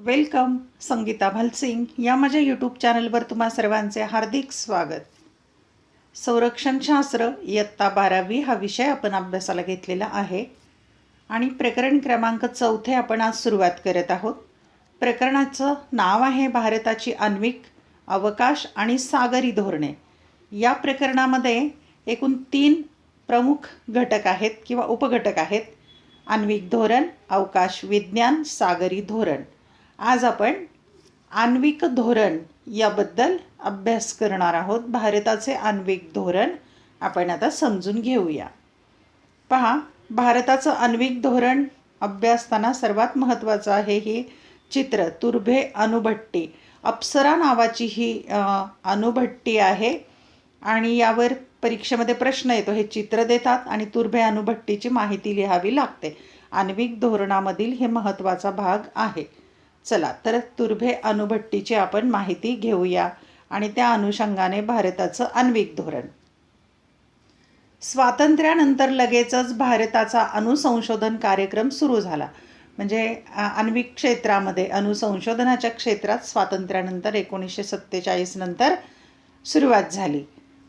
Welcome. Sangeeta भलसिंग या माझ्या YouTube चॅनलवर तुम्हा सर्वांचे हार्दिक स्वागत. संरक्षणशास्त्र इयत्ता 12वी हा विषय आपण अभ्यासाला घेतलेला आहे आणि प्रकरण क्रमांक 4 आपण आज सुरुवात करत आहोत. प्रकरणाचं नाव आहे भारताची आण्विक, अवकाश आणि सागरी धोरणे. या प्रकरणामध्ये एकूण 3 प्रमुख घटक आहेत किंवा उपघटक आहेत: आण्विक धोरण, अवकाश विज्ञान, सागरी धोरण. आज आपण आण्विक धोरण याबद्दल अभ्यास करणार आहोत. भारताचे आण्विक धोरण आपण आता समजून घेऊया. पहा, भारताचं आण्विक धोरण अभ्यासताना सर्वात महत्त्वाचं आहे ही चित्र. तुर्भे अणुभट्टी, अप्सरा नावाची ही अणुभट्टी आहे आणि यावर परीक्षेमध्ये प्रश्न येतो. हे चित्र देतात आणि तुर्भे अणुभट्टीची माहिती लिहावी लागते. आण्विक धोरणामधील हे महत्त्वाचा भाग आहे. चला तर तुर्भे अणुभट्टीची आपण माहिती घेऊया आणि त्या अनुषंगाने भारताचं आण्विक धोरण. स्वातंत्र्यानंतर लगेचच भारताचा अणुसंशोधन कार्यक्रम सुरू झाला. म्हणजे आण्विक क्षेत्रामध्ये, अणुसंशोधनाच्या क्षेत्रात स्वातंत्र्यानंतर 1947 नंतर सुरुवात झाली.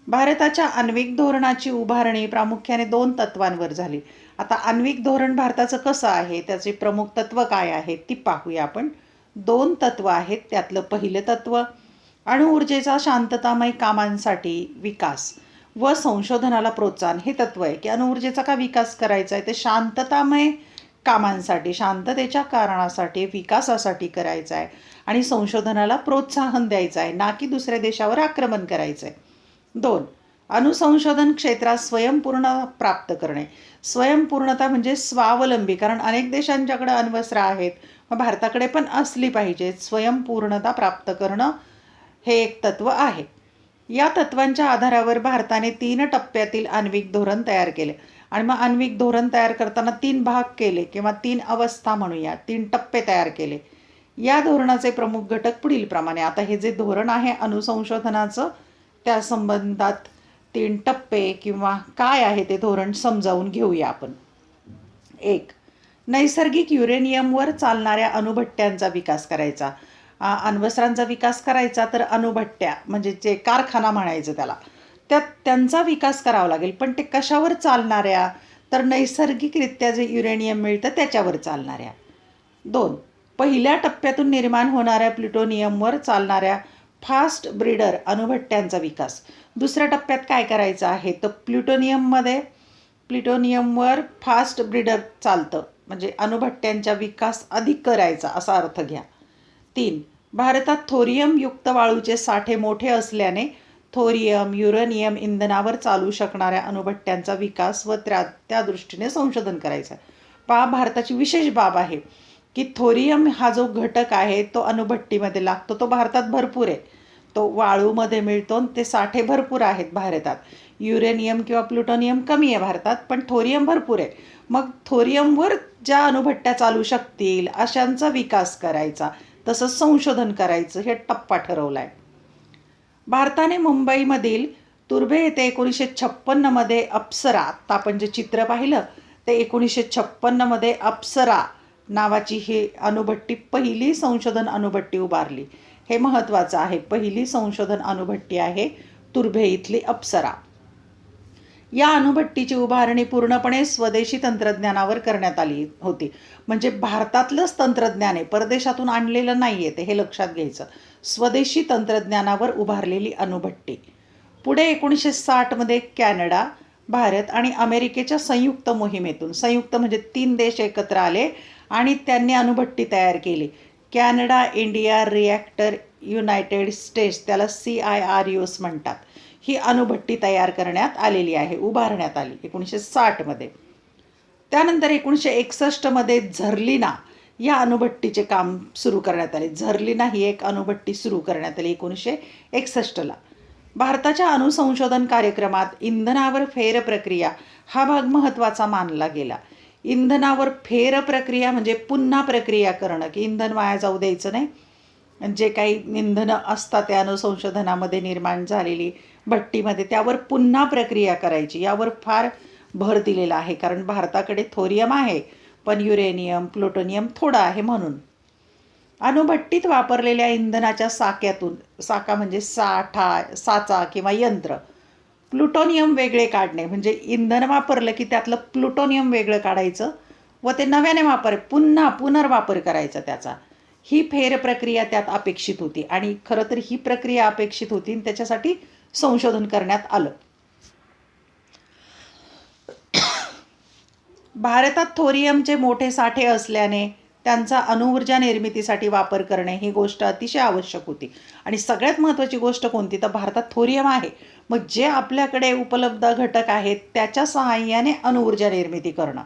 भारताच्या आण्विक धोरणाची उभारणी प्रामुख्याने 2 तत्वांवर झाली. आता आण्विक धोरण भारताचं कसं आहे, त्याचे प्रमुख तत्व काय आहेत ती पाहूया आपण. 2 तत्व आहेत. त्यातलं पहिलं तत्व अणुऊर्जेचा शांततामय कामांसाठी विकास व संशोधनाला प्रोत्साहन. हे तत्व आहे की अणुऊर्जेचा का विकास करायचा आहे, ते शांततामय कामांसाठी, शांततेच्या कारणासाठी, विकासासाठी करायचं आहे आणि संशोधनाला प्रोत्साहन द्यायचं आहे, ना की दुसऱ्या देशावर आक्रमण करायचं आहे. 2, अणुसंशोधन क्षेत्रात स्वयंपूर्णता प्राप्त करणे. स्वयंपूर्णता म्हणजे स्वावलंबी, कारण अनेक देशांच्याकडे अण्वस्त्र आहेत, मग भारताकडे पण असली पाहिजे. स्वयंपूर्णता प्राप्त करणं हे एक तत्व आहे. या तत्वांच्या आधारावर भारताने 3 टप्प्यातील आण्विक धोरण तयार केले आणि मग आण्विक धोरण तयार करताना 3 भाग केले किंवा 3 अवस्था म्हणूया, 3 टप्पे तयार केले. या धोरणाचे प्रमुख घटक पुढील प्रमाणे. आता हे जे धोरण आहे अणुसंशोधनाचं, त्या संबंधात 3 टप्पे किंवा काय आहे ते धोरण समजावून घेऊया आपण. 1, नैसर्गिक युरेनियमवर चालणाऱ्या अणुभट्ट्यांचा विकास करायचा. अण्वस्त्रांचा विकास करायचा तर अणुभट्ट्या म्हणजे जे कारखाना म्हणायचं त्याला, त्यांचा विकास करावा लागेल. पण ते कशावर चालणाऱ्या, तर नैसर्गिकरित्या जे युरेनियम मिळतं त्याच्यावर चालणाऱ्या. 2, पहिल्या टप्प्यातून निर्माण होणाऱ्या प्लुटोनियमवर चालणाऱ्या फास्ट ब्रीडर अणुभट्ट्यांचा विकास. दुसऱ्या टप्प्यात काय करायचं आहे, तर प्लुटोनियमवर फास्ट ब्रीडर चालतं, म्हणजे अणुभट्ट्यांचा विकास अधिक करायचा असा अर्थ घ्या. 3, भारतात थोरियमयुक्त वाळूचे साठे मोठे असल्याने थोरियम, युरेनियम इंधनावर चालू शकणाऱ्या अणुभट्ट्यांचा विकास व त्या दृष्टीने संशोधन करायचं. पहा, भारताची विशेष बाब आहे की थोरियम हा जो घटक आहे तो अणुभट्टीमध्ये लागतो. तो भारतात भरपूर आहे, तो वाळूमध्ये मिळतो, ते साठे भरपूर आहेत भारतात. युरेनियम किंवा प्लुटोनियम कमी आहे भारतात, पण थोरियम भरपूर आहे. मग थोरियमवर ज्या अणुभट्ट्या चालू शकतील अशांचा विकास करायचा, तसंच संशोधन करायचं, हे टप्पा ठरवला आहे. भारताने मुंबईमधील तुर्भे येथे 1956मध्ये अप्सरा, आता आपण जे चित्र पाहिलं ते 1956मध्ये अप्सरा नावाची ही अणुभट्टी, पहिली संशोधन अणुभट्टी उभारली. हे महत्त्वाचं आहे. पहिली संशोधन अणुभट्टी आहे तुर्भे इथली अप्सरा. या अणुभट्टीची उभारणी पूर्णपणे स्वदेशी तंत्रज्ञानावर करण्यात आली होती. म्हणजे भारतातलंच तंत्रज्ञान आहे, परदेशातून आणलेलं नाही आहे, ते हे लक्षात घ्यायचं. स्वदेशी तंत्रज्ञानावर उभारलेली अणुभट्टी. पुढे 1960मध्ये कॅनडा, भारत आणि अमेरिकेच्या संयुक्त मोहिमेतून, संयुक्त म्हणजे 3 देश एकत्र आले आणि त्यांनी अणुभट्टी तयार केली. Canada India reactor United states, त्याला CIRUS म्हणतात. ही अणुभट्टी तयार करण्यात आलेली आहे, उभारण्यात आली 1960मध्ये. त्यानंतर 1961मध्ये झर्लिना या अणुभट्टीचे काम सुरू करण्यात आले. झर्लिना ही एक अणुभट्टी सुरू करण्यात आली 1961ला. भारताच्या अणुसंशोधन कार्यक्रमात इंधनावर फेरप्रक्रिया हा भाग महत्त्वाचा मानला गेला. इंधनावर फेरप्रक्रिया म्हणजे पुन्हा प्रक्रिया करणं, की इंधन वाया जाऊ द्यायचं नाही. जे काही इंधनं असतात त्या अणुसंशोधनामध्ये निर्माण झालेली भट्टीमध्ये, त्यावर पुन्हा प्रक्रिया करायची, यावर फार भर दिलेला आहे. कारण भारताकडे थोरियम आहे पण युरेनियम, प्लुटोनियम थोडं आहे म्हणून. अणुभट्टीत वापरलेल्या इंधनाच्या साक्यातून, साका म्हणजे साचा किंवा यंत्र, प्लुटोनियम वेगळे काढणे, म्हणजे इंधन वापरलं की त्यातलं प्लुटोनियम वेगळं काढायचं व ते नव्याने पुनर्वापर करायचा त्याचा. ही फेर प्रक्रिया त्यात अपेक्षित होती आणि खरं तर ही प्रक्रिया अपेक्षित होती आणि त्याच्यासाठी संशोधन करण्यात आलं. भारतात थोरियमचे मोठे साठे असल्याने त्यांचा अणुऊर्जा निर्मितीसाठी वापर करणे ही गोष्ट अतिशय आवश्यक होती. आणि सगळ्यात महत्त्वाची गोष्ट कोणती, तर भारतात थोरियम आहे. मग जे आपल्याकडे उपलब्ध घटक आहेत त्याच्या सहाय्याने अणुऊर्जा निर्मिती करणं.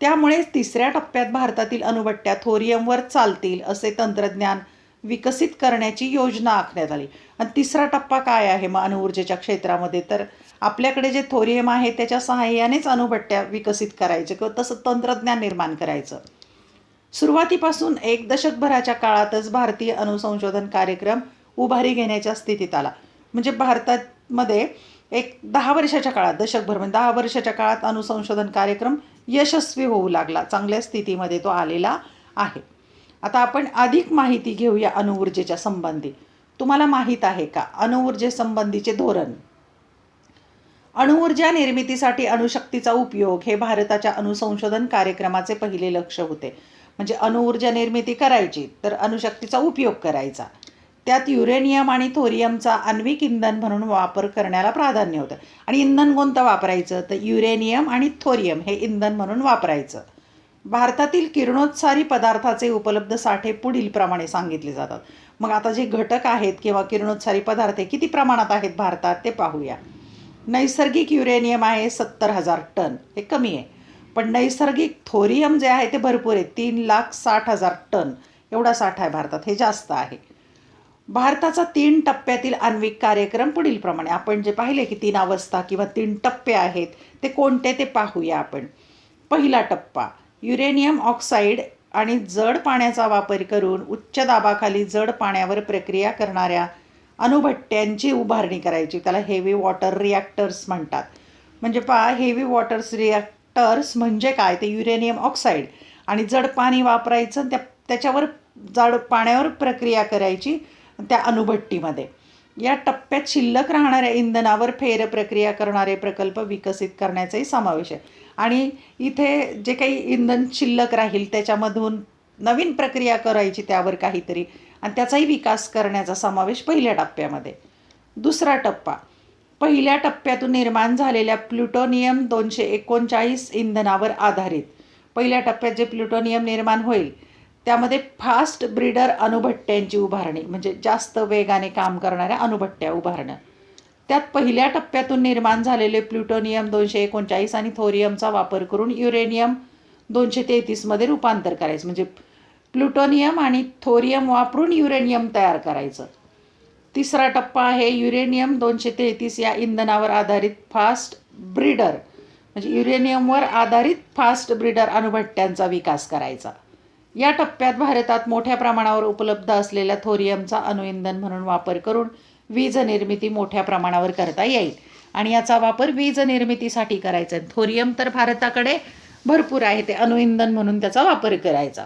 त्यामुळे तिसऱ्या टप्प्यात भारतातील अणुभट्ट्या थोरियमवर चालतील असे तंत्रज्ञान विकसित करण्याची योजना आखण्यात आली. आणि तिसरा टप्पा काय आहे मग अणुऊर्जेच्या क्षेत्रामध्ये, तर आपल्याकडे जे थोरियम आहे त्याच्या सहाय्यानेच अणुभट्ट्या विकसित करायचे किंवा तसं तंत्रज्ञान निर्माण करायचं. सुरुवातीपासून 1 दशकभराच्या काळातच भारतीय अणुसंशोधन कार्यक्रम उभारी घेण्याच्या स्थितीत आला. म्हणजे भारतामध्ये एक 10 वर्षाच्या काळात, दशकभर म्हणजे 10 वर्षाच्या काळात अणुसंशोधन कार्यक्रम यशस्वी होऊ लागला, चांगल्या स्थितीमध्ये तो आलेला आहे. आता आपण अधिक माहिती घेऊया अणुऊर्जेच्या संबंधी. तुम्हाला माहीत आहे का अणुऊर्जेसंबंधीचे धोरण? अणुऊर्जा निर्मितीसाठी अणुशक्तीचा उपयोग हे भारताच्या अणुसंशोधन कार्यक्रमाचे पहिले लक्ष होते. म्हणजे अणुऊर्जा निर्मिती करायची तर अणुशक्तीचा उपयोग करायचा. त्यात युरेनियम आणि थोरियमचा आण्विक इंधन म्हणून वापर करण्याला प्राधान्य होतं. आणि इंधन कोणतं वापरायचं, तर युरेनियम आणि थोरियम हे इंधन म्हणून वापरायचं. भारतातील किरणोत्सारी पदार्थाचे उपलब्ध साठे पुढील प्रमाणे सांगितले जातात. मग आता जे घटक आहेत किंवा किरणोत्सारी पदार्थ किती प्रमाणात आहेत भारतात ते पाहूया. नैसर्गिक युरेनियम आहे 70,000 टन, हे कमी आहे. पण नैसर्गिक थोरियम जे आहे ते भरपूर आहे, 3,60,000 टन एवढा साठा आहे भारतात, हे जास्त आहे. भारताचा 3 टप्प्यातील आण्विक कार्यक्रम पुढील प्रमाणे, आपण जे पाहिले की 3 अवस्था किंवा 3 टप्पे आहेत ते कोणते ते पाहूया आपण. पहिला टप्पा, युरेनियम ऑक्साईड आणि जड पाण्याचा वापर करून उच्च दाबाखाली जड पाण्यावर प्रक्रिया करणाऱ्या अणुभट्ट्यांची उभारणी करायची. त्याला हेवी वॉटर रिॲक्टर्स म्हणतात. म्हणजे हेवी वॉटर्स रिॲक्टर्स म्हणजे काय, ते युरेनियम ऑक्साईड आणि जड पाणी वापरायचं, त्याच्यावर जड पाण्यावर प्रक्रिया करायची त्या अणुभट्टीमध्ये. या टप्प्यात शिल्लक राहणाऱ्या इंधनावर फेर प्रक्रिया करणारे प्रकल्प विकसित करण्याचाही समावेश आहे. आणि इथे जे काही इंधन शिल्लक राहील त्याच्यामधून नवीन प्रक्रिया करायची त्यावर काहीतरी, आणि त्याचाही विकास करण्याचा समावेश पहिल्या टप्प्यामध्ये. दुसरा टप्पा, पहिल्या टप्प्यातून निर्माण झालेल्या प्लुटोनियम 239 इंधनावर आधारित. पहिल्या टप्प्यात जे प्लुटोनियम निर्माण होईल त्यामध्ये फास्ट ब्रीडर अणुभट्ट्यांची उभारणी, म्हणजे जास्त वेगाने काम करणाऱ्या अणुभट्ट्या उभारणं. त्यात पहिल्या टप्प्यातून निर्माण झालेले प्लुटोनियम 239 आणि थोरियमचा वापर करून युरेनियम 233 मध्ये रूपांतर करायचं. म्हणजे प्लुटोनियम आणि थोरियम वापरून युरेनियम तयार करायचं. तिसरा टप्पा आहे युरेनियम 233 या इंधनावर आधारित फास्ट ब्रीडर, म्हणजे युरेनियमवर आधारित फास्ट ब्रीडर अणुभट्ट्यांचा विकास करायचा. या टप्प्यात भारतात मोठ्या प्रमाणावर उपलब्ध असलेल्या थोरियमचा अणुइंधन म्हणून वापर करून वीज निर्मिती मोठ्या प्रमाणावर करता येईल. आणि याचा वापर वीज निर्मितीसाठी करायचा. थोरियम तर भारताकडे भरपूर आहे, ते अणुइंधन म्हणून त्याचा वापर करायचा.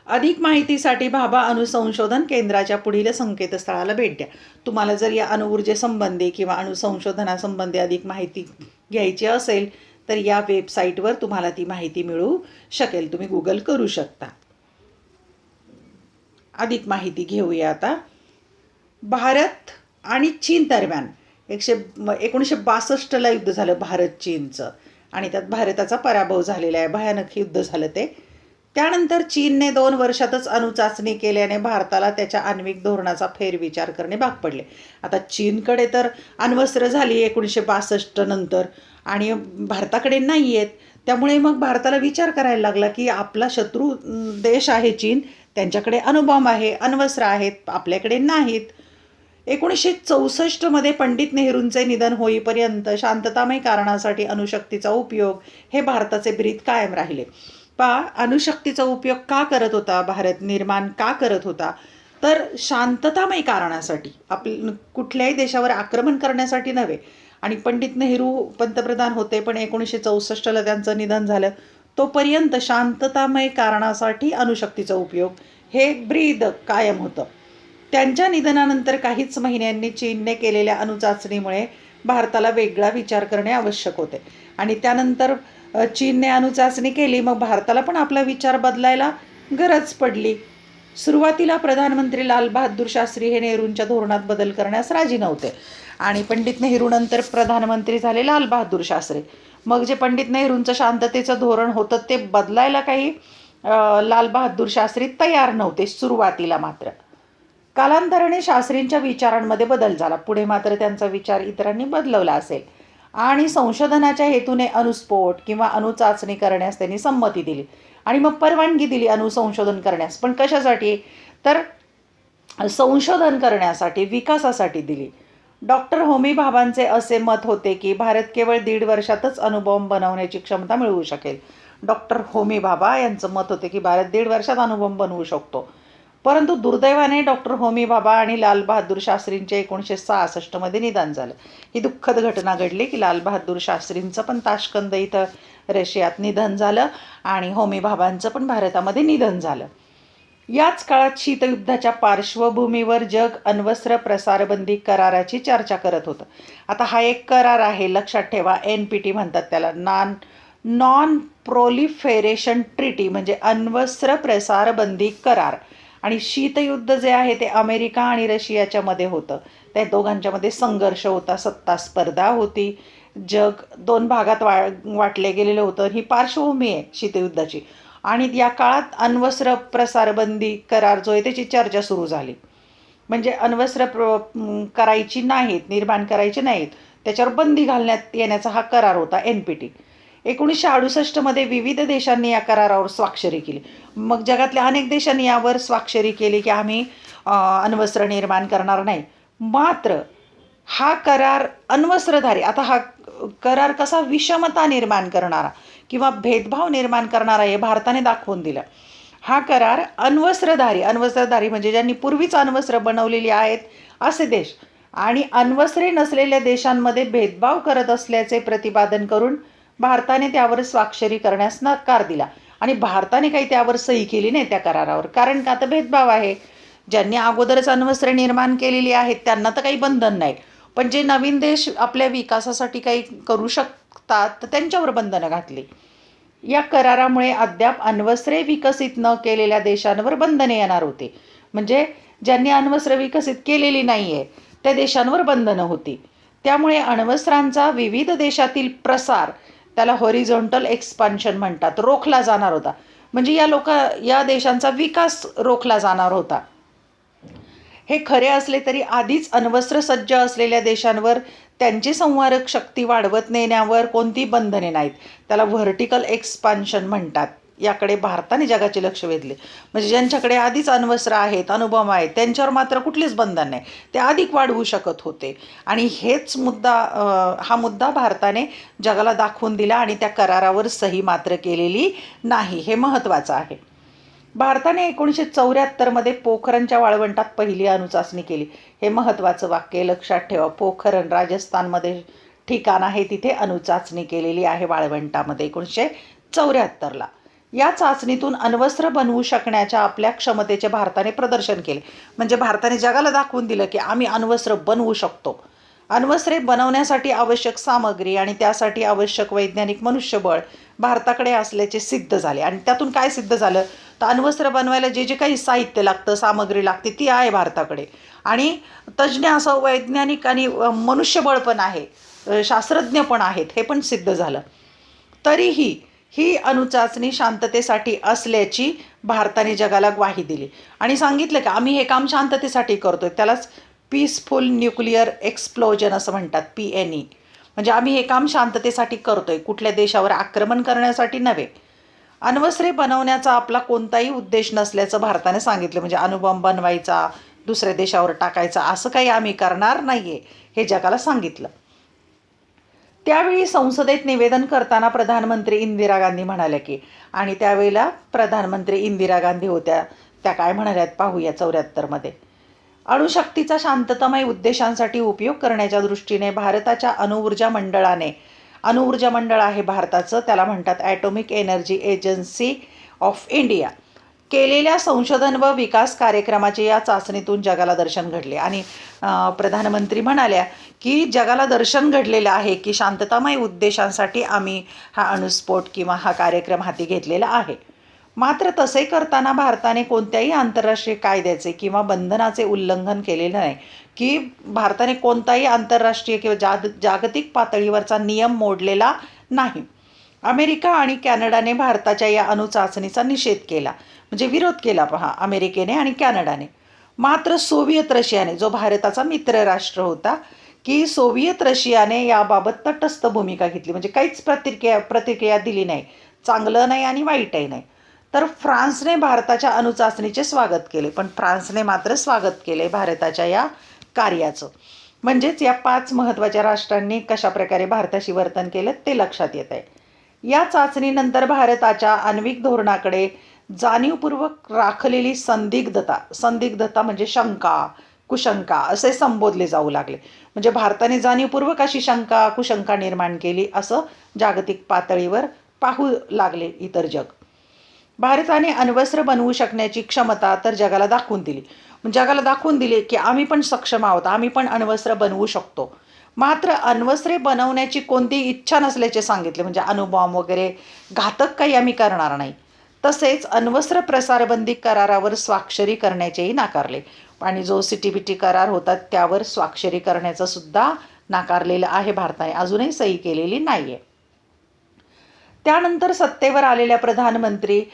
अधिक माहितीसाठी भाभा अणुसंशोधन केंद्राच्या पुढील संकेतस्थळाला भेट द्या. तुम्हाला जर या अणुऊर्जेसंबंधी किंवा अणुसंशोधनासंबंधी अधिक माहिती घ्यायची असेल तर या वेबसाईटवर तुम्हाला ती माहिती मिळू शकेल. तुम्ही गुगल करू शकता. अधिक माहिती घेऊया आता. भारत आणि चीन दरम्यान 1962ला युद्ध झालं भारत चीनचं, आणि त्यात भारताचा पराभव झालेला आहे. भयानक युद्ध झालं ते. त्यानंतर चीनने 2 वर्षातच अणुचाचणी केल्याने भारताला त्याच्या आण्विक धोरणाचा फेरविचार करणे भाग पडले. आता चीनकडे तर अण्वस्त्र झाली 1962 नंतर आणि भारताकडे नाही आहेत. त्यामुळे मग भारताला विचार करायला लागला की आपला शत्रू देश आहे चीन, त्यांच्याकडे अणुबॉम्ब आहे, अण्वस्त्र आहेत, आपल्याकडे नाहीत. 1964 पंडित नेहरूंचे निधन होईपर्यंत शांततामय कारणासाठी अणुशक्तीचा उपयोग हे भारताचे ब्रीद कायम राहिले. अणुशक्तीचा उपयोग का करत होता भारत, निर्माण का करत होता, तर शांततामय कारणासाठी, कुठल्याही देशावर आक्रमण करण्यासाठी नव्हे. आणि पंडित नेहरू पंतप्रधान होते पण 1964ला त्यांचं निधन झालं. तोपर्यंत शांततामय कारणासाठी अणुशक्तीचा उपयोग हे ब्रीद कायम होतं. त्यांच्या निधनानंतर काहीच महिन्यांनी चीनने केलेल्या अणुचाचणीमुळे भारताला वेगळा विचार करणे आवश्यक होते आणि त्यानंतर चीनने अणुचाचणी केली, मग भारताला पण आपला विचार बदलायला गरज पडली. सुरुवातीला प्रधानमंत्री लाल बहादूर शास्त्री हे नेहरूंच्या धोरणात बदल करण्यास राजी नव्हते आणि पंडित नेहरूनंतर प्रधानमंत्री झाले लाल बहादूर शास्त्री. मग जे पंडित नेहरूंचं शांततेचं धोरण होतं ते बदलायला काही लाल बहादूर शास्त्री तयार नव्हते सुरुवातीला. मात्र कालांतराने शास्त्रींच्या विचारांमध्ये बदल झाला. पुढे मात्र त्यांचा विचार इतरांनी बदलवला असेल आणि संशोधनाच्या हेतूने अणुस्फोट किंवा अणुचाचणी करण्यास त्यांनी संमती दिली आणि मग परवानगी दिली अणुसंशोधन करण्यास. पण कशासाठी? तर संशोधन करण्यासाठी, विकासासाठी दिली. डॉक्टर होमी भाभांचे असे मत होते की भारत केवळ 1.5 वर्षातच अणुबॉम्ब बनवण्याची क्षमता मिळवू शकेल. डॉक्टर होमी भाभा यांचं मत होते की भारत 1.5 वर्षात अणुबॉम्ब बनवू शकतो. परंतु दुर्दैवाने डॉक्टर होमी भाभा आणि लाल बहादूर शास्त्रींचे 1966 निधन झालं. ही दुःखद घटना घडली की लाल बहादूर शास्त्रींचं पण ताश्कंद इथं रशियात निधन झालं आणि होमी भाभांचं पण भारतामध्ये निधन झालं. याच काळात शीतयुद्धाच्या पार्श्वभूमीवर जग अण्वस्त्र प्रसारबंदी कराराची चर्चा करत होतं. आता हा एक करार आहे, लक्षात ठेवा. NPT म्हणतात त्याला, नॉन प्रोलिफेरेशन ट्रीटी, म्हणजे अण्वस्त्र प्रसारबंदी करार. आणि शीतयुद्ध जे आहे ते अमेरिका आणि रशियाच्या मध्ये होतं. त्या दोघांच्यामध्ये संघर्ष होता, सत्ता स्पर्धा होती, जग 2 भागात वाटले गेलेलं होतं. ही पार्श्वभूमी आहे शीतयुद्धाची. आणि या काळात अण्वस्त्र प्रसारबंदी करार जो आहे त्याची चर्चा सुरू झाली. म्हणजे अण्वस्त्र करायची नाहीत, निर्माण करायची नाहीत, त्याच्यावर बंदी घालण्यात येण्याचा हा करार होता NPT. 1968 विविध देशांनी या करारावर स्वाक्षरी केली. मग जगातल्या अनेक देशांनी यावर स्वाक्षरी केली की आम्ही अण्वस्त्र निर्माण करणार नाही. मात्र हा करार अण्वस्त्रधारी, आता हा करार कसा विषमता निर्माण करणारा किंवा भेदभाव निर्माण करणारा हे भारताने दाखवून दिलं. हा करार अण्वस्त्रधारी म्हणजे ज्यांनी पूर्वीच अण्वस्त्र बनवलेली आहेत असे देश आणि अण्वस्त्रे नसलेल्या देशांमध्ये भेदभाव करत असल्याचे प्रतिपादन करून भारताने त्यावर स्वाक्षरी करण्यास नकार दिला आणि भारताने काही त्यावर सही केली नाही त्या करारावर. कारण का? तर भेदभाव आहे. ज्यांनी अगोदरच अण्वस्त्रे निर्माण केलेली आहेत त्यांना तर काही बंधन नाही, पण जे नवीन देश आपल्या विकासासाठी काही करू शकतात तर त्यांच्यावर बंधनं घातली. या करारामुळे अद्याप अण्वस्त्रे विकसित न केलेल्या देशांवर बंधने येणार होती. म्हणजे ज्यांनी अण्वस्त्र विकसित केलेली नाही आहे त्या देशांवर बंधनं होती. त्यामुळे अण्वस्त्रांचा विविध देशातील प्रसार, त्याला हॉरिझॉन्टल एक्सपान्शन म्हणतात, रोखला जाणार होता. म्हणजे या देशांचा विकास रोखला जाणार होता. हे खरे असले तरी आधीच अण्वस्त्र सज्ज असलेल्या देशांवर त्यांची संहारक शक्ती वाढवत नेण्यावर कोणती बंधने नाहीत. त्याला व्हर्टिकल एक्सपान्शन म्हणतात. याकडे भारताने जगाचे लक्ष वेधले. म्हणजे ज्यांच्याकडे आधीच अण्वस्त्र आहेत, अणुबॉम्ब आहेत, त्यांच्यावर मात्र कुठलीच बंधन नाही, ते अधिक वाढवू शकत होते. आणि हा मुद्दा भारताने जगाला दाखवून दिला आणि त्या करारावर सही मात्र केलेली नाही. हे महत्त्वाचं आहे. भारताने 1974 पोखरणच्या वाळवंटात पहिली अणुचाचणी केली. हे महत्त्वाचं वाक्य लक्षात ठेवा. पोखरण राजस्थानमध्ये ठिकाण आहे, तिथे अणुचाचणी केलेली आहे वाळवंटामध्ये 1974. या चाचणीतून अण्वस्त्र बनवू शकण्याच्या आपल्या क्षमतेचे भारताने प्रदर्शन केले. म्हणजे भारताने जगाला दाखवून दिलं की आम्ही अण्वस्त्र बनवू शकतो. अण्वस्त्रे बनवण्यासाठी आवश्यक सामग्री आणि त्यासाठी आवश्यक वैज्ञानिक मनुष्यबळ भारताकडे असल्याचे सिद्ध झाले. आणि त्यातून काय सिद्ध झालं तर अण्वस्त्र बनवायला जे जे काही साहित्य लागतं, सामग्री लागते ती आहे भारताकडे आणि तज्ज्ञ असं वैज्ञानिक आणि मनुष्यबळ पण आहे, शास्त्रज्ञ पण आहेत, हे पण सिद्ध झालं. तरीही ही अणुचाचणी शांततेसाठी असल्याची भारताने जगाला ग्वाही दिली आणि सांगितलं की आम्ही हे काम शांततेसाठी करतोय. त्यालाच पीसफुल न्यूक्लिअर एक्सप्लोजन असं म्हणतात, PNE. म्हणजे आम्ही हे काम शांततेसाठी करतोय, कुठल्या देशावर आक्रमण करण्यासाठी नव्हे. अण्वस्त्रे बनवण्याचा आपला कोणताही उद्देश नसल्याचं भारताने सांगितलं. म्हणजे अणुबॉम्ब बनवायचा, दुसऱ्या देशावर टाकायचा, असं काही आम्ही करणार नाही आहे, हे जगाला सांगितलं. त्यावेळी संसदेत निवेदन करताना प्रधानमंत्री इंदिरा गांधी म्हणाल्या की, आणि त्यावेळेला प्रधानमंत्री इंदिरा गांधी होत्या, त्या काय म्हणाल्यात पाहूया. 74 अणुशक्तीचा शांततामय उद्देशांसाठी उपयोग करण्याच्या दृष्टीने भारताच्या अणुऊर्जा मंडळाने अणुऊर्जा मंडळ आहे भारताचं, त्याला म्हणतात atomic energy agency of India, केलेल्या संशोधन व विकास कार्यक्रमाचे या चाचणीतून जगाला दर्शन घडले. आणि प्रधानमंत्री म्हणाल्या की जगाला दर्शन घडलेलं आहे की शांततामय उद्देशांसाठी आम्ही हा अणुस्फोट किंवा हा कार्यक्रम हाती घेतलेला आहे. मात्र तसे करताना भारताने कोणत्याही आंतरराष्ट्रीय कायद्याचे किंवा बंधनाचे उल्लंघन केलेलं नाही, की भारताने कोणताही आंतरराष्ट्रीय किंवा जागतिक पातळीवरचा नियम मोडलेला नाही. अमेरिका आणि कॅनडाने भारताच्या या अणुचाचणीचा निषेध केला, म्हणजे विरोध केला पहा अमेरिकेने आणि कॅनडाने. मात्र सोव्हिएत रशियाने, जो भारताचा मित्र राष्ट्र होता, की सोव्हिएत रशियाने याबाबत तटस्थ भूमिका घेतली, म्हणजे काहीच प्रतिक्रिया दिली नाही, चांगलं नाही आणि वाईटही नाही. तर फ्रान्सने भारताच्या अणुचाचणीचे स्वागत केले, पण फ्रान्सने मात्र स्वागत केले भारताच्या या कार्याचं. म्हणजेच या 5 महत्त्वाच्या राष्ट्रांनी कशाप्रकारे भारताशी वर्तन केलं ते लक्षात येत आहे. या चाचणीनंतर भारताच्या आण्विक धोरणाकडे जाणीवपूर्वक राखलेली संदिग्धता म्हणजे शंका, कुशंका असे संबोधले जाऊ लागले. म्हणजे भारताने जाणीवपूर्वक अशी शंका, कुशंका निर्माण केली असं जागतिक पातळीवर पाहू लागले इतर जग. भारताने अण्वस्त्र बनवू शकण्याची क्षमता तर जगाला दाखवून दिली की आम्ही पण सक्षम आहोत, आम्ही पण अण्वस्त्र बनवू शकतो. मात्र अण्वस्त्रे बनवण्याची कोणतीही इच्छा नसल्याचे सांगितले, म्हणजे अणुबॉम्ब वगैरे घातक काही आम्ही करणार नाही. तसेच अण्वस्त्र प्रसारबंदी करारावर स्वाक्षरी करण्याचेही नाकारले, आणि जो CTBT करार होता त्यावर स्वाक्षरी करण्याचं सुद्धा नाकारलेलं आहे भारताने, अजूनही सही केलेली नाही आहे. त्यानंतर सत्तेवर आलेल्या प्रधानमंत्री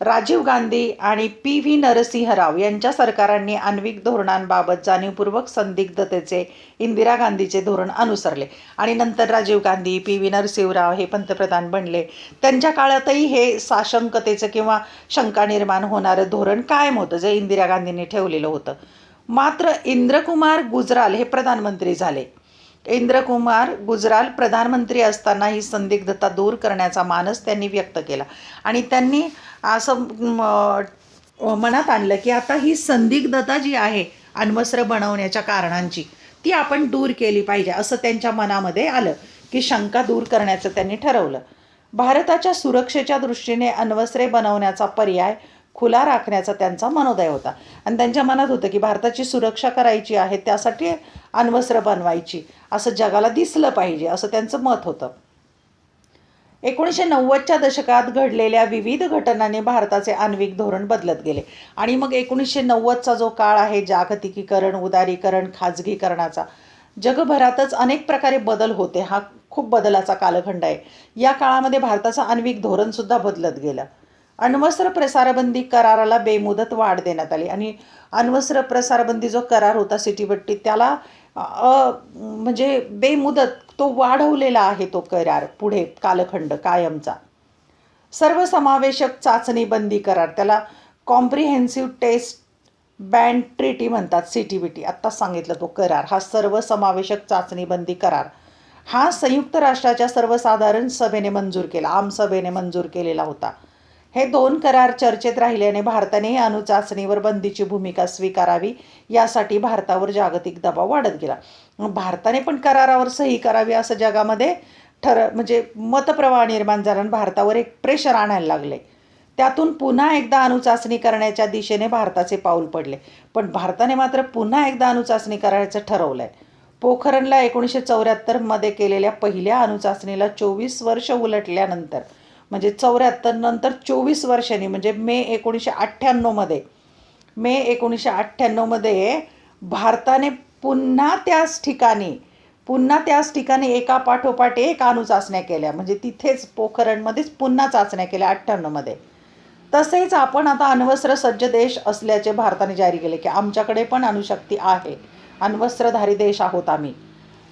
राजीव गांधी आणि PV नरसिंह राव यांच्या सरकारांनी आण्विक धोरणांबाबत जाणीवपूर्वक संदिग्धतेचे इंदिरा गांधीचे धोरण अनुसरले, आणि नंतर राजीव गांधी, PV नरसिंह राव हे पंतप्रधान बनले. त्यांच्या काळातही हे साशंकतेचं किंवा शंका निर्माण होणारं धोरण कायम होतं, जे इंदिरा गांधींनी ठेवलेलं होतं. मात्र इंद्रकुमार गुजराल हे प्रधानमंत्री झाले. इंद्रकुमार गुजराल प्रधानमंत्री असताना ही संदिग्धता दूर करण्याचा मानस त्यांनी व्यक्त केला, आणि त्यांनी असं मनात आणलं की आता ही संदिग्धता जी आहे अण्वस्त्र बनवण्याच्या कारणांची, ती आपण दूर केली पाहिजे, असं त्यांच्या मनामध्ये आलं की शंका दूर करण्याचं त्यांनी ठरवलं. भारताच्या सुरक्षेच्या दृष्टीने अण्वस्त्रे बनवण्याचा पर्याय खुला राखण्याचा त्यांचा मनोदय होता, आणि त्यांच्या मनात होतं की भारताची सुरक्षा करायची आहे, त्यासाठी अण्वस्त्र बनवायची असं जगाला दिसलं पाहिजे, असं त्यांचं मत होतं. 1990च्या दशकात घडलेल्या विविध घटनांनी भारताचे आण्विक धोरण बदलत गेले, आणि मग 1990चा जो काळ आहे जागतिकीकरण, उदारीकरण, खाजगीकरणाचा, जगभरातच अनेक प्रकारे बदल होते. हा खूप बदलाचा कालखंड आहे. या काळामध्ये भारताचं आण्विक धोरणसुद्धा बदलत गेलं. अण्वस्त्र प्रसारबंदी कराराला बेमुदत वाढ देण्यात आली, आणि अण्वस्त्र प्रसारबंदी जो करार होता CTBT त्याला म्हणजे बेमुदत तो वाढवलेला आहे तो करार पुढे कालखंड कायमचा. सर्वसमावेशक चाचणी बंदी करार, त्याला कॉम्प्रिहेन्सिव्ह टेस्ट बॅन ट्रीटी म्हणतात, CTBT आत्ताच सांगितलं तो करार. हा सर्वसमावेशक चाचणी बंदी करार हा संयुक्त राष्ट्राच्या सर्वसाधारण सभेने मंजूर केला, आमसभेने मंजूर केलेला होता. हे 2 करार चर्चेत राहिल्याने भारतानेही अणुचाचणीवर बंदीची भूमिका स्वीकारावी यासाठी भारतावर जागतिक दबाव वाढत गेला. भारताने पण करारावर सही करावी असं जगामध्ये म्हणजे मतप्रवाह निर्माण झाला, आणि भारतावर एक प्रेशर आणायला लागले. त्यातून पुन्हा एकदा अणुचाचणी करण्याच्या दिशेने भारताचे पाऊल पडले. पण भारताने मात्र पुन्हा एकदा अणुचाचणी करायचं ठरवलं आहे. पोखरणला 1974 केलेल्या पहिल्या अणुचाचणीला 24 वर्ष उलटल्यानंतर, म्हणजे 74 नंतर 24 वर्षांनी, म्हणजे मे 1998 भारताने पुन्हा त्याच ठिकाणी एका पाठोपाठ एक अणुचाचण्या केल्या, म्हणजे तिथेच पोखरणमध्येच पुन्हा चाचण्या केल्या 98 तसेच आपण आता अण्वस्त्र सज्ज देश असल्याचे भारताने जाहीर केले की आमच्याकडे पण अणुशक्ती आहे, अण्वस्त्रधारी देश आहोत आम्ही.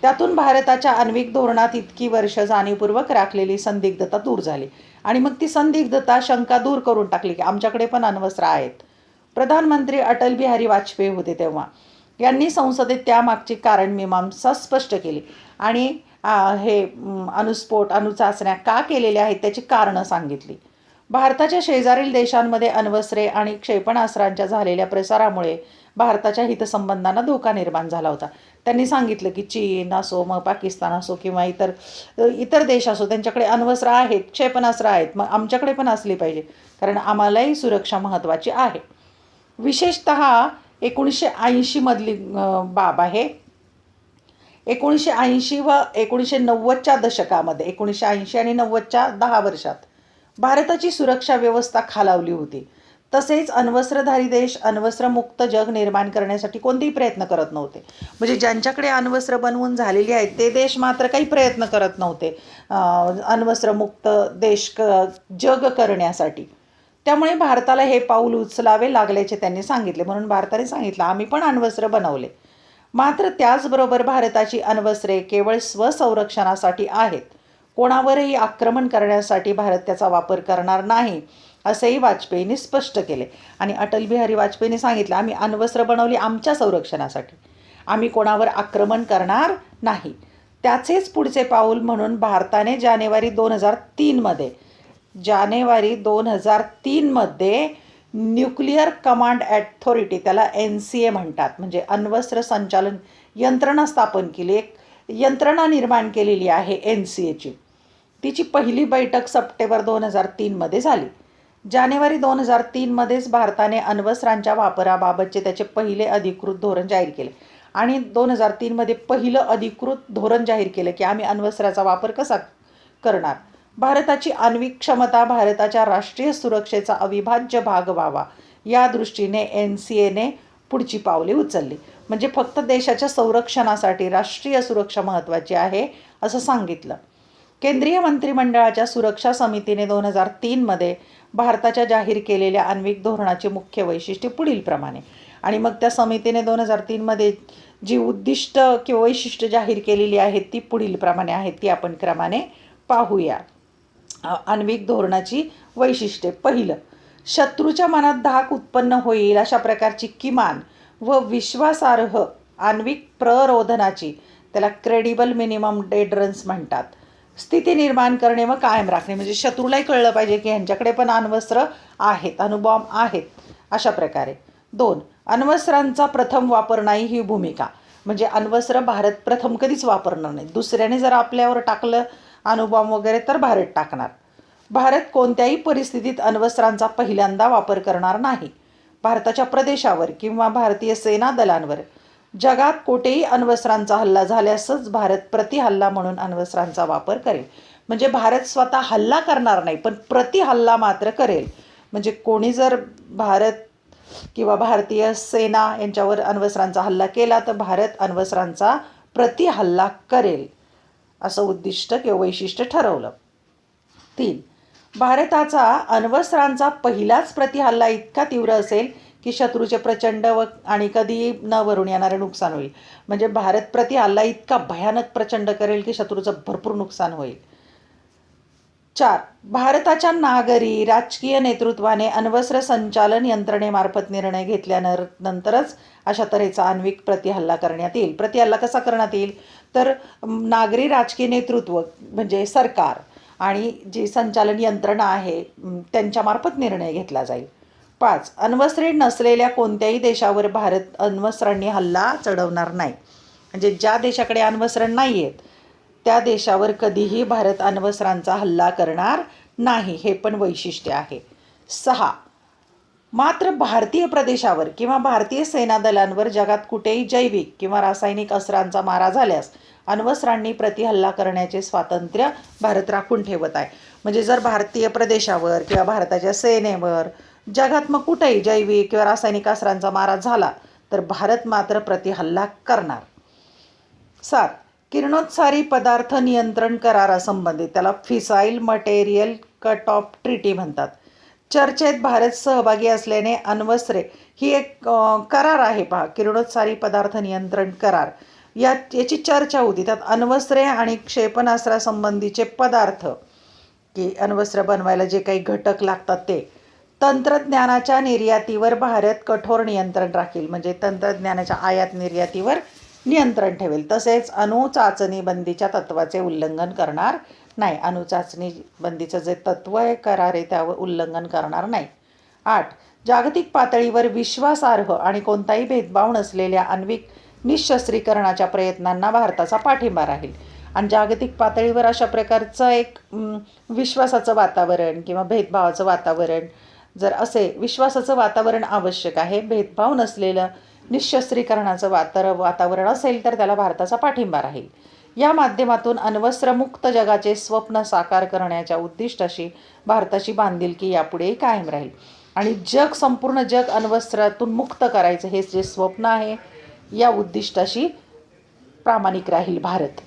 त्यातून भारताच्या आण्विक धोरणात इतकी वर्ष जाणीवपूर्वक राखलेली संदिग्धता दूर झाली, आणि मग ती संदिग्धता, शंका दूर करून टाकली की आमच्याकडे पण अण्वस्त्र आहेत. प्रधानमंत्री अटल बिहारी वाजपेयी होते तेव्हा, यांनी संसदेत त्यामागची कारणमीमांसा स्पष्ट केली, आणि हे अणुस्फोट, अणुचाचण्या का केलेल्या आहेत त्याची कारणं सांगितली. भारताच्या शेजारील देशांमध्ये अण्वस्त्रे आणि क्षेपणास्त्रांच्या झालेल्या प्रसारामुळे भारताच्या हितसंबंधांना धोका निर्माण झाला होता. त्यांनी सांगितलं की चीन असो, मग पाकिस्तान असो किंवा इतर इतर देश असो, त्यांच्याकडे अण्वस्त्र आहेत, क्षेपणास्त्र आहेत, मग आमच्याकडे पण असली पाहिजे, कारण आम्हालाही सुरक्षा महत्त्वाची आहे. विशेषतः 1980 मधली बाब आहे. 1980 व 1990च्या दशकामध्ये, 1980 आणि 90च्या 10 वर्षात भारताची सुरक्षा व्यवस्था खालावली होती. तसेच अण्वस्त्रधारी देश अण्वस्त्रमुक्त जग निर्माण करण्यासाठी कोणतेही प्रयत्न करत नव्हते. म्हणजे ज्यांच्याकडे अण्वस्त्र बनवून झालेली आहेत ते देश मात्र काही प्रयत्न करत नव्हते अण्वस्त्रमुक्त देश जग करण्यासाठी. त्यामुळे भारताला हे पाऊल उचलावे लागल्याचे त्यांनी सांगितले. म्हणून भारताने सांगितलं आम्ही पण अण्वस्त्र बनवले. मात्र त्याचबरोबर भारताची अण्वस्त्रे केवळ स्वसंरक्षणासाठी आहेत, कोणावरही आक्रमण करण्यासाठी भारत त्याचा वापर करणार नाही, असेही वाजपेयींनी स्पष्ट केले. आणि अटल बिहारी वाजपेयींनी सांगितलं आम्ही अण्वस्त्र बनवली आमच्या संरक्षणासाठी, आम्ही कोणावर आक्रमण करणार नाही. त्याचेच पुढचे पाऊल म्हणून भारताने जानेवारी 2003मध्ये न्यूक्लिअर कमांड ॲथॉरिटी, त्याला NCA म्हणतात, म्हणजे अण्वस्त्र संचालन यंत्रणा स्थापन केली, एक यंत्रणा निर्माण केलेली आहे NCAची. तिची पहिली बैठक सप्टेंबर 2003मध्ये झाली. जानेवारी 2003मध्येच भारताने अण्वस्त्रांच्या वापराबाबतचे त्याचे पहिले अधिकृत धोरण जाहीर केले. आणि 2003मध्ये पहिलं अधिकृत धोरण जाहीर केलं की आम्ही अण्वस्त्राचा वापर कसा करणार. भारताची आण्विक क्षमता भारताच्या राष्ट्रीय सुरक्षेचा अविभाज्य भाग व्हावा, या दृष्टीने NCAने पुढची पावले उचलली. म्हणजे फक्त देशाच्या संरक्षणासाठी राष्ट्रीय सुरक्षा महत्त्वाची आहे असं सांगितलं. केंद्रीय मंत्रिमंडळाच्या सुरक्षा समितीने 2003मध्ये भारताच्या जाहीर केलेल्या आण्विक धोरणाचे मुख्य वैशिष्ट्ये पुढीलप्रमाणे. आणि मग त्या समितीने 2003मध्ये जी उद्दिष्ट किंवा वैशिष्ट्य जाहीर केलेली आहेत ती पुढीलप्रमाणे आहेत, ती आपण क्रमाने पाहूया. आण्विक धोरणाची वैशिष्ट्ये. पहिलं, शत्रूच्या मनात धाक उत्पन्न होईल अशा प्रकारची किमान व विश्वासार्ह आण्विक प्ररोधनाची, त्याला क्रेडिबल मिनिमम डेटरन्स म्हणतात, स्थिती निर्माण करणे व कायम राखणे. म्हणजे शत्रूलाही कळलं पाहिजे की ह्यांच्याकडे पण अण्वस्त्र आहेत, अणुबॉम्ब आहेत, अशा प्रकारे. 2, अण्वस्त्रांचा प्रथम वापर नाही ही भूमिका. म्हणजे अण्वस्त्र भारत प्रथम कधीच वापरणार नाही, दुसऱ्याने जर आपल्यावर टाकलं अणुबॉम्ब वगैरे तर भारत टाकणार. भारत कोणत्याही परिस्थितीत अण्वस्त्रांचा पहिल्यांदा वापर करणार नाही. भारताच्या प्रदेशावर किंवा भारतीय सेना दलांवर जगात कोठेही अण्वस्त्रांचा हल्ला झाल्यासच भारत प्रतिहल्ला म्हणून अण्वस्त्रांचा वापर करेल. म्हणजे भारत स्वतः हल्ला करणार नाही पण प्रतिहल्ला मात्र करेल. म्हणजे कोणी जर भारत किंवा भारतीय सेना यांच्यावर अण्वस्त्रांचा हल्ला केला तर भारत अण्वस्त्रांचा प्रतिहल्ला करेल, असं उद्दिष्ट किंवा वैशिष्ट्य ठरवलं. 3, भारताचा अण्वस्त्रांचा पहिलाच प्रतिहल्ला इतका तीव्र असेल की शत्रूचे प्रचंड आणि कधी न भरून येणारे नुकसान होईल. म्हणजे भारत प्रतिहल्ला इतका भयानक प्रचंड करेल की शत्रूचं भरपूर नुकसान होईल. 4, भारताच्या नागरी राजकीय नेतृत्वाने अण्वस्त्र संचालन यंत्रणेमार्फत निर्णय घेतल्यानंतरच अशा तऱ्हेचा आण्विक प्रतिहल्ला करण्यात येईल. प्रतिहल्ला कसा करण्यात येईल तर नागरी राजकीय नेतृत्व म्हणजे सरकार आणि जी संचालन यंत्रणा आहे त्यांच्यामार्फत निर्णय घेतला जाईल. 5, अण्वस्त्रे नसलेल्या कोणत्याही देशावर भारत अण्वस्त्रांनी हल्ला चढवणार नाही. म्हणजे ज्या देशाकडे अण्वस्त्र नाही आहेत त्या देशावर कधीही भारत अण्वस्त्रांचा हल्ला करणार नाही, हे पण वैशिष्ट्य आहे. 6, मात्र भारतीय प्रदेशावर किंवा भारतीय सेना दलांवर जगात कुठेही जैविक किंवा रासायनिक अस्त्रांचा मारा झाल्यास अण्वस्त्रांनी प्रतिहल्ला करण्याचे स्वातंत्र्य भारत राखून ठेवत आहे. म्हणजे जर भारतीय प्रदेशावर किंवा भारताच्या सेनेवर जगात मग कुठेही जैविक किंवा रासायनिक अस्त्रांचा मारा झाला तर भारत मात्र प्रतिहल्ला करणार. 7, किरणोत्सारी पदार्थ नियंत्रण करारासंबंधित, त्याला फिसाईल मटेरियल कट ऑफ ट्रीटी म्हणतात, चर्चेत भारत सहभागी असल्याने अण्वस्त्रे ही एक करार आहे पहा, किरणोत्सारी पदार्थ नियंत्रण करार, याची चर्चा होती. त्यात अण्वस्त्रे आणि क्षेपणास्त्रासंबंधीचे पदार्थ की अण्वस्त्र बनवायला जे काही घटक लागतात ते, तंत्रज्ञानाच्या निर्यातीवर भारत कठोर नियंत्रण राखील. म्हणजे तंत्रज्ञानाच्या आयात निर्यातीवर नियंत्रण ठेवेल. तसेच अणु चाचणी बंदीच्या तत्वाचे उल्लंघन करणार नाही, अणुचाचणी बंदीचं जे तत्त्व आहे, करार आहे, त्यावर उल्लंघन करणार नाही. 8. जागतिक पातळीवर विश्वासार्ह आणि कोणताही भेदभाव नसलेल्या आण्विक निःशस्त्रीकरणाच्या प्रयत्नांना भारताचा पाठिंबा राहील. आणि जागतिक पातळीवर अशा प्रकारचं एक विश्वासाचं वातावरण किंवा भेदभावाचं वातावरण जर असे विश्वासाचं वातावरण आवश्यक आहे, भेदभाव नसलेलं निःशस्त्रीकरणाचं वातावरण असेल तर त्याला भारताचा पाठिंबा राहील. या माध्यमातून अण्वस्त्रमुक्त जगाचे स्वप्न साकार करण्याच्या उद्दिष्टाशी भारताची बांधिलकी यापुढेही कायम राहील. आणि संपूर्ण जग अण्वस्त्रातून मुक्त करायचं हे जे स्वप्न आहे, या उद्दिष्टाशी प्रामाणिक राहील भारत,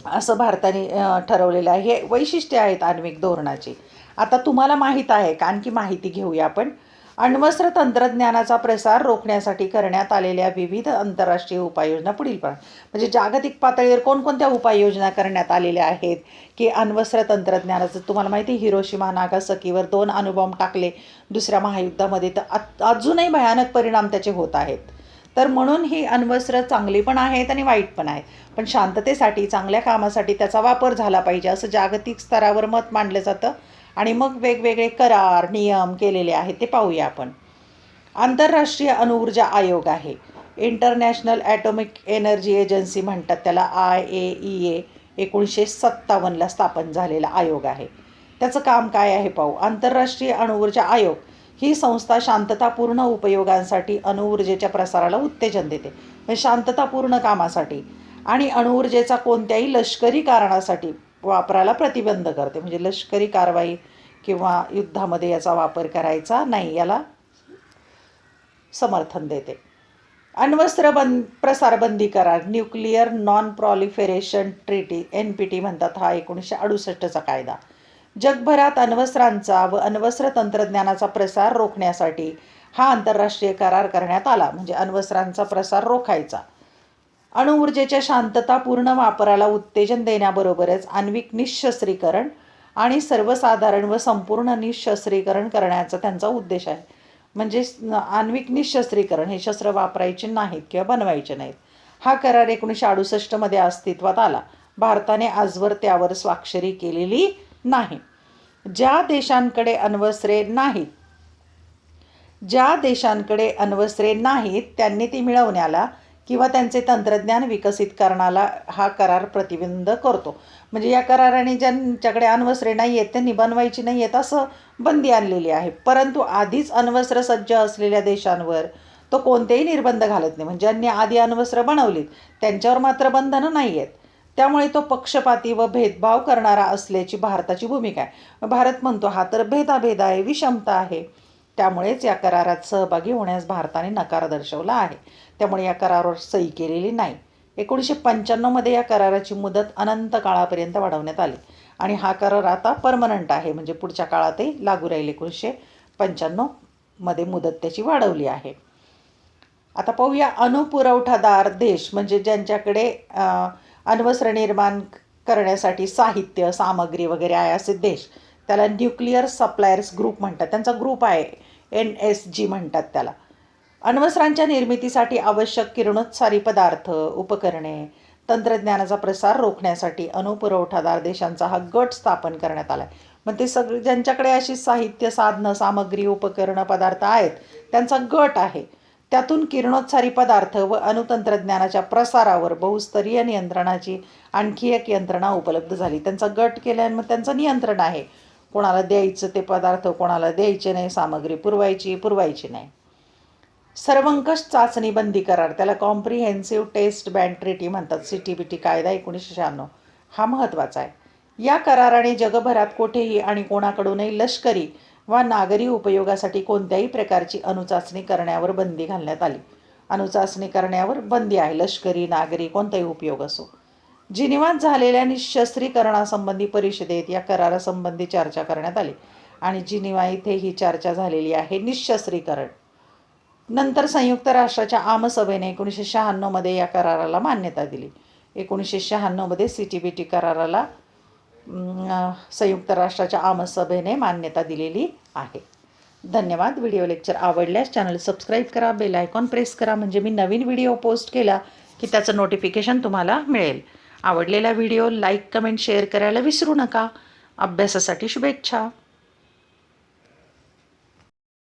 असं भारताने ठरवलेलं आहे. हे वैशिष्ट्य आहेत आण्विक धोरणाची. आता तुम्हाला माहीत आहे का, आणखी माहिती घेऊया आपण. अण्वस्त्र तंत्रज्ञानाचा प्रसार रोखण्यासाठी करण्यात आलेल्या विविध आंतरराष्ट्रीय उपाययोजना पुढील म्हणजे जागतिक पातळीवर कोणकोणत्या उपाययोजना करण्यात आलेल्या आहेत की अण्वस्त्र तंत्रज्ञानाचं. तुम्हाला माहिती आहे, हिरोशिमा नागासाकीवर 2 अणुबॉम्ब टाकले दुसऱ्या महायुद्धामध्ये, तर अजूनही भयानक परिणाम त्याचे होत आहेत. तर म्हणून ही अण्वस्त्र चांगली पण आहेत आणि वाईट पण आहेत, पण शांततेसाठी, चांगल्या कामासाठी त्याचा वापर झाला पाहिजे असं जागतिक स्तरावर मत मांडलं जातं. आणि मग वेगवेगळे करार, नियम केलेले आहेत ते पाहूया आपण. आंतरराष्ट्रीय अणुऊर्जा आयोग आहे, इंटरनॅशनल ॲटॉमिक एनर्जी एजन्सी म्हणतात त्याला, IAEA 1957ला स्थापन झालेला आयोग आहे. त्याचं काम काय आहे पाहू. आंतरराष्ट्रीय अणुऊर्जा आयोग ही संस्था शांततापूर्ण उपयोगांसाठी अणुऊर्जेच्या प्रसाराला उत्तेजन देते, म्हणजे शांततापूर्ण कामासाठी, आणि अणुऊर्जेचा कोणत्याही लष्करी कारणासाठी वापराला प्रतिबंध करते, म्हणजे लष्करी कारवाई किंवा युद्धामध्ये याचा वापर करायचा नाही, याला समर्थन देते. अण्वस्त्र प्रसारबंदी करार, न्यूक्लिअर नॉन प्रॉलिफेरेशन ट्रीटी, NPT म्हणतात, हा 1968चा कायदा. जगभरात अण्वस्त्रांचा व अण्वस्त्र तंत्रज्ञानाचा प्रसार रोखण्यासाठी हा आंतरराष्ट्रीय करार करण्यात आला, म्हणजे अण्वस्त्रांचा प्रसार रोखायचा. अणुऊर्जेच्या शांततापूर्ण वापराला उत्तेजन देण्याबरोबरच आण्विक निःशस्त्रीकरण आणि सर्वसाधारण व संपूर्ण निःशस्त्रीकरण करण्याचा त्यांचा उद्देश आहे. म्हणजे आण्विक निःशस्त्रीकरण, हे शस्त्र वापरायचे नाहीत किंवा बनवायचे नाहीत. हा करार 1968मध्ये अस्तित्वात आला. भारताने आजवर त्यावर स्वाक्षरी केलेली नाही. ज्या देशांकडे अण्वस्त्रे नाहीत त्यांनी ती मिळवण्याला किंवा त्यांचे तंत्रज्ञान विकसित करण्याला हा करार प्रतिबंध करतो. म्हणजे या कराराने ज्यांच्याकडे अण्वस्त्रे नाही आहेत त्यांनी बनवायची नाही आहेत असं बंदी आणलेली आहे. परंतु आधीच अण्वस्त्र सज्ज असलेल्या देशांवर तो कोणतेही निर्बंध घालत नाही. म्हणजे ज्यांनी आधी अण्वस्त्र बनवलीत त्यांच्यावर मात्र बंधनं नाही आहेत. त्यामुळे तो पक्षपाती व भेदभाव करणारा असल्याची भारताची भूमिका आहे. भारत म्हणतो हा तर भेदाभेद आहे, विषमता आहे. त्यामुळेच या करारात सहभागी होण्यास भारताने नकार दर्शवला आहे. त्यामुळे या करारावर सही केलेली नाही. 1995मध्ये या कराराची मुदत अनंत काळापर्यंत वाढवण्यात आली आणि हा करार आता परमनंट आहे, म्हणजे पुढच्या काळातही लागू राहील. 1995मध्ये मुदत त्याची वाढवली आहे. आता पाहूया अणुपुरवठादार देश, म्हणजे ज्यांच्याकडे अण्वस्त्र निर्माण करण्यासाठी साहित्य, सामग्री वगैरे आहे असे देश, त्याला न्यूक्लिअर सप्लायर्स ग्रुप म्हणतात. त्यांचा ग्रुप आहे, NSG म्हणतात त्याला. अण्वस्त्रांच्या निर्मितीसाठी आवश्यक किरणोत्सारी पदार्थ, उपकरणे, तंत्रज्ञानाचा प्रसार रोखण्यासाठी अणुपुरवठादार देशांचा हा गट स्थापन करण्यात आला आहे. मग ते सगळे ज्यांच्याकडे अशी साहित्य, साधनं, सामग्री, उपकरणं, पदार्थ आहेत त्यांचा गट आहे. त्यातून किरणोत्सारी पदार्थ व अणुतंत्रज्ञानाच्या प्रसारावर बहुस्तरीय नियंत्रणाची आणखी एक यंत्रणा उपलब्ध झाली. त्यांचा गट केल्याने मग त्यांचं नियंत्रण आहे, कोणाला द्यायचं ते पदार्थ, कोणाला द्यायचे नाही, सामग्री पुरवायची नाही. सर्वंकष चाचणी बंदी करार, त्याला कॉम्प्रिहेन्सिव्ह टेस्ट बॅन ट्रीटी म्हणतात, CTBT कायदा 1996, हा महत्त्वाचा आहे. या कराराने जगभरात कोठेही आणि कोणाकडूनही लष्करी वा नागरी उपयोगासाठी कोणत्याही प्रकारची अणुचाचणी करण्यावर बंदी घालण्यात आली. अणुचाचणी करण्यावर बंदी आहे, लष्करी, नागरी, कोणताही उपयोग असो. जिनिवात झालेल्या निःशस्त्रीकरणासंबंधी परिषदेत या करारासंबंधी चर्चा करण्यात आली आणि जिनिवा इथे ही चर्चा झालेली आहे निःशस्त्रीकरण. नंतर संयुक्त राष्ट्राच्या आमसभेने 1996मध्ये या कराराला मान्यता दिली. 1996मध्ये CTBT कराराला संयुक्त राष्ट्राच्या आमसभेने मान्यता दिलेली आहे. धन्यवाद. व्हिडिओ लेक्चर आवडल्यास चॅनल सबस्क्राईब करा, बेल आयकॉन प्रेस करा, म्हणजे मी नवीन व्हिडिओ पोस्ट केला की त्याचं नोटिफिकेशन तुम्हाला मिळेल. आवडलेला व्हिडिओ लाईक, कमेंट, शेअर करायला विसरू नका. अभ्यासासाठी शुभेच्छा.